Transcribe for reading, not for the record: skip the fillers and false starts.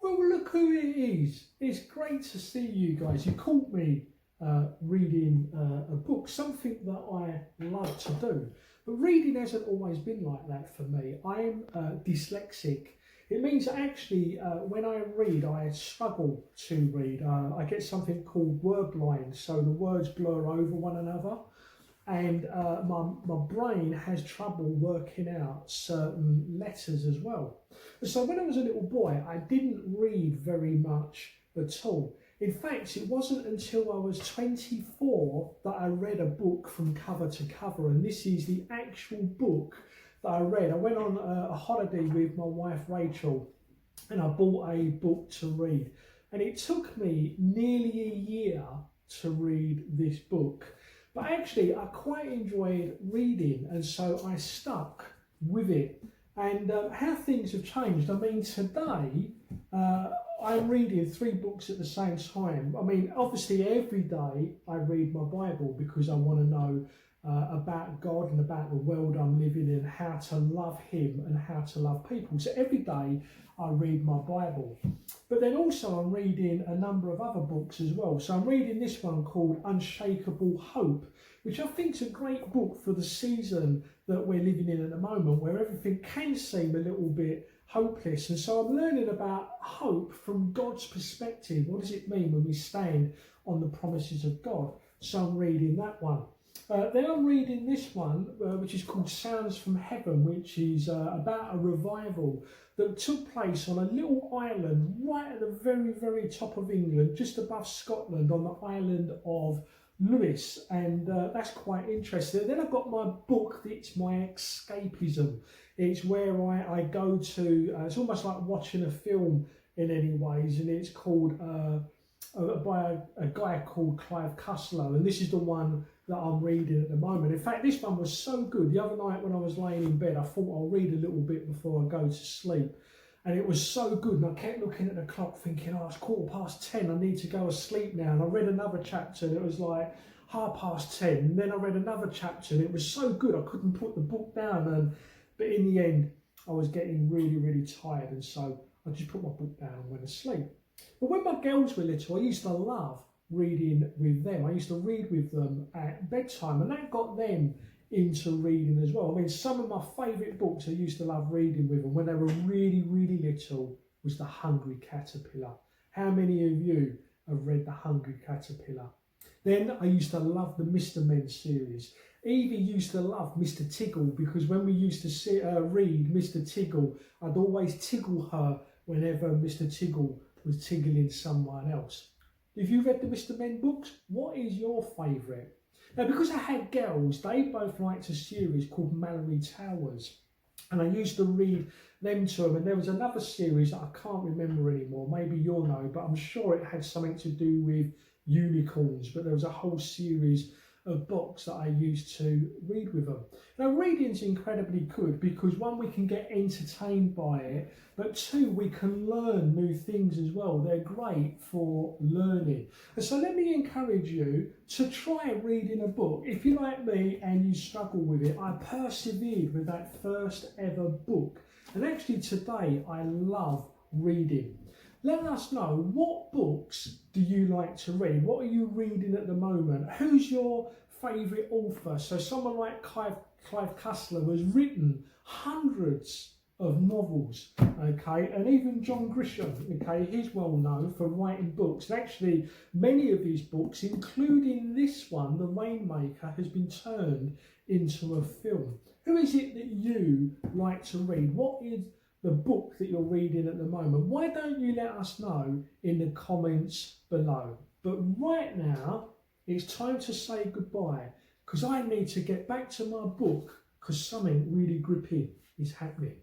Well, look who it is. It's great to see you guys. You caught me reading a book, something that I love to do. But reading hasn't always been like that for me. I'm dyslexic. It means that actually when I read, I struggle to read. I get something called word blind, so the words blur over one another. And my brain has trouble working out certain letters as well. So when I was a little boy, I didn't read very much at all. In fact, it wasn't until I was 24 that I read a book from cover to cover, and this is the actual book that I read. I went on a holiday with my wife Rachel, and I bought a book to read. And it took me nearly a year to read this book. But actually, I quite enjoyed reading, and so I stuck with it. And how things have changed. I mean, today, I'm reading 3 books at the same time. I mean, obviously, every day I read my Bible because I want to know about God and about the world I'm living in, how to love Him and how to love people. So every day I read my Bible. But then also I'm reading a number of other books as well. So I'm reading this one called Unshakable Hope, which I think is a great book for the season that we're living in at the moment, where everything can seem a little bit hopeless. And so I'm learning about hope from God's perspective. What does it mean when we stand on the promises of God? So I'm reading that one. Then I'm reading this one, which is called Sounds from Heaven, which is about a revival that took place on a little island right at the very, very top of England, just above Scotland, on the island of Lewis, and that's quite interesting. Then I've got my book, it's my escapism. It's where I go to, it's almost like watching a film in any ways, and it's called by a guy called Clive Cussler, and this is the one that I'm reading at the moment. In fact, this one was so good. The other night when I was laying in bed, I thought I'll read a little bit before I go to sleep. And it was so good, and I kept looking at the clock thinking, oh, it's 10:15, I need to go to sleep now. And I read another chapter, and it was like 10:30. And then I read another chapter, and it was so good, I couldn't put the book down. But in the end, I was getting really, really tired, and so I just put my book down and went to sleep. But when my girls were little, I used to love reading with them. I used to read with them at bedtime, and that got them into reading as well. I mean, some of my favourite books I used to love reading with them when they were really, really little was The Hungry Caterpillar. How many of you have read The Hungry Caterpillar? Then I used to love the Mr. Men series. Evie used to love Mr. Tiggle because when we used to read Mr. Tiggle, I'd always tiggle her whenever Mr. Tiggle was tiggling someone else. If you read the Mr. Men books, what is your favourite? Now, because I had girls, they both liked a series called Mallory Towers, and I used to read them to them. And there was another series that I can't remember anymore, maybe you'll know, but I'm sure it had something to do with unicorns. But there was a whole series of books that I used to read with them. Now, reading's incredibly good because 1, we can get entertained by it, but 2, we can learn new things as well. They're great for learning. And so let me encourage you to try reading a book. If you're like me and you struggle with it, I persevered with that first ever book. And actually today I love reading. Let us know, what books do you like to read? What are you reading at the moment? Who's your favourite author? So someone like Clive Cussler has written hundreds of novels, okay, and even John Grisham, okay, he's well known for writing books. And actually, many of his books, including this one, The Rainmaker, has been turned into a film. Who is it that you like to read? What is the book that you're reading at the moment? Why don't you let us know in the comments below? But right now, it's time to say goodbye because I need to get back to my book because something really gripping is happening.